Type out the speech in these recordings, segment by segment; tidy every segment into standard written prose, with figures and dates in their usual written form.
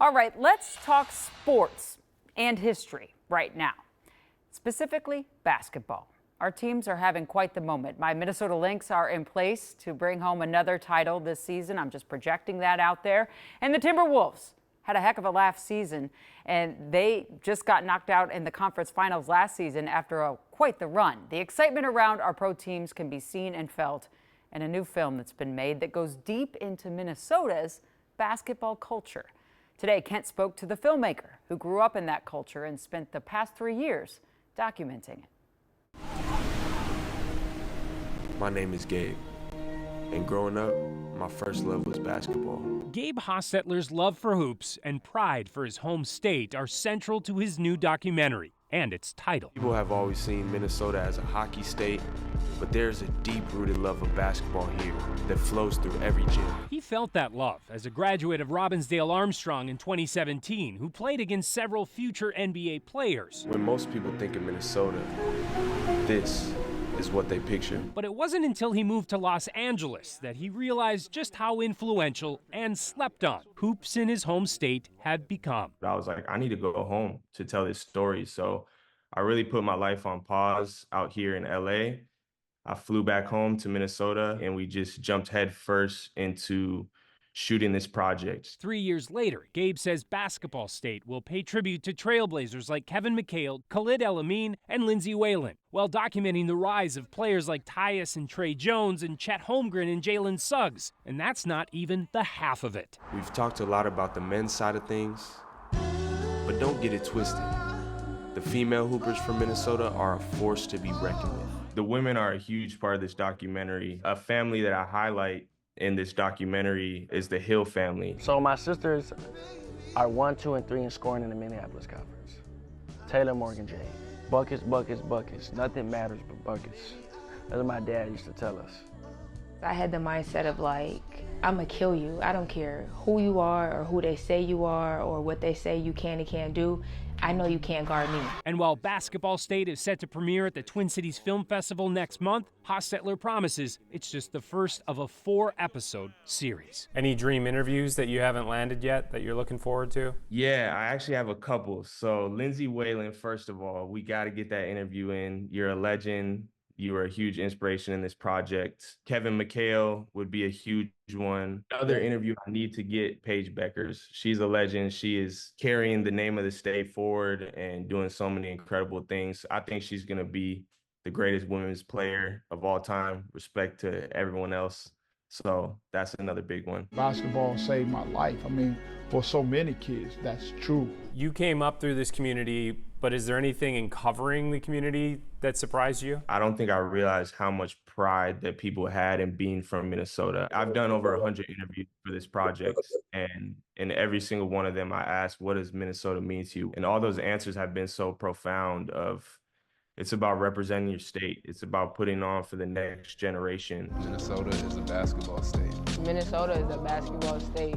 All right, let's talk sports and history right now, specifically basketball. Our teams are having quite the moment. My Minnesota Lynx are in place to bring home another title this season. I'm just projecting that out there. And the Timberwolves had a heck of a last season, and they just got knocked out in the conference finals last season after quite the run. The excitement around our pro teams can be seen and felt in a new film that's been made that goes deep into Minnesota's basketball culture. Today, Kent spoke to the filmmaker who grew up in that culture and spent the past 3 years documenting it. My name is Gabe, and growing up, my first love was basketball. Gabe Hostetler's love for hoops and pride for his home state are central to his new documentary and its title. People have always seen Minnesota as a hockey state, but there's a deep-rooted love of basketball here that flows through every gym. He felt that love as a graduate of Robbinsdale Armstrong in 2017, who played against several future NBA players. When most people think of Minnesota, this is what they picture. But it wasn't until he moved to Los Angeles that he realized just how influential and slept on hoops in his home state had become. I was like, I need to go home to tell this story. So I really put my life on pause out here in LA. I flew back home to Minnesota and we just jumped headfirst into shooting this project. 3 years later, Gabe says Basketball State will pay tribute to trailblazers like Kevin McHale, Khalid El-Amin, and Lindsay Whalen, while documenting the rise of players like Tyus and Trey Jones and Chet Holmgren and Jalen Suggs. And that's not even the half of it. We've talked a lot about the men's side of things, but don't get it twisted. The female hoopers from Minnesota are a force to be reckoned with. The women are a huge part of this documentary. A family that I highlight in this documentary is the Hill family. So my sisters are 1, 2, and 3 in scoring in the Minneapolis Conference. Taylor, Morgan, Jay. Buckets, buckets, buckets. Nothing matters but buckets. That's what my dad used to tell us. I had the mindset of like, I'm gonna kill you. I don't care who you are or who they say you are or what they say you can and can't do. I know you can't guard me. And while Basketball State is set to premiere at the Twin Cities Film Festival next month, Hostetler promises it's just the first of a 4-episode series. Any dream interviews that you haven't landed yet that you're looking forward to? Yeah, I actually have a couple. So Lindsay Whalen, first of all, we got to get that interview in. You're a legend. You were a huge inspiration in this project. Kevin McHale would be a huge one. Other interview, I need to get Paige Beckers. She's a legend. She is carrying the name of the state forward and doing so many incredible things. I think she's going to be the greatest women's player of all time. Respect to everyone else. So that's another big one. Basketball saved my life. I mean, for so many kids, that's true. You came up through this community, but is there anything in covering the community that surprised you? I don't think I realized how much pride that people had in being from Minnesota. I've done over 100 interviews for this project, and in every single one of them, I asked, what does Minnesota mean to you? And all those answers have been so profound of, it's about representing your state. It's about putting on for the next generation. Minnesota is a basketball state. Minnesota is a basketball state.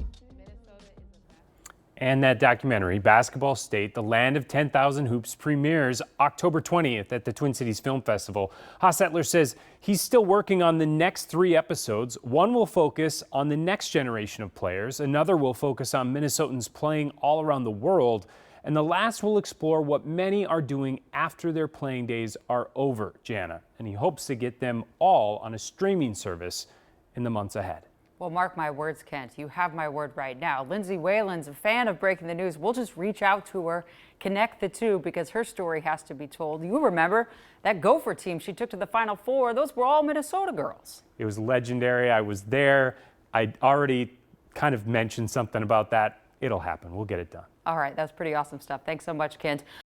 And that documentary, Basketball State, The Land of 10,000 Hoops, premieres October 20th at the Twin Cities Film Festival. Hostetler says he's still working on the next 3 episodes. One will focus on the next generation of players. Another will focus on Minnesotans playing all around the world. And the last will explore what many are doing after their playing days are over, Jana. And he hopes to get them all on a streaming service in the months ahead. Well, mark my words, Kent. You have my word right now. Lindsay Whalen's a fan of Breaking the News. We'll just reach out to her, connect the two, because her story has to be told. You remember that Gopher team she took to the Final Four. Those were all Minnesota girls. It was legendary. I was there. I already kind of mentioned something about that. It'll happen. We'll get it done. All right, that's pretty awesome stuff. Thanks so much, Kent.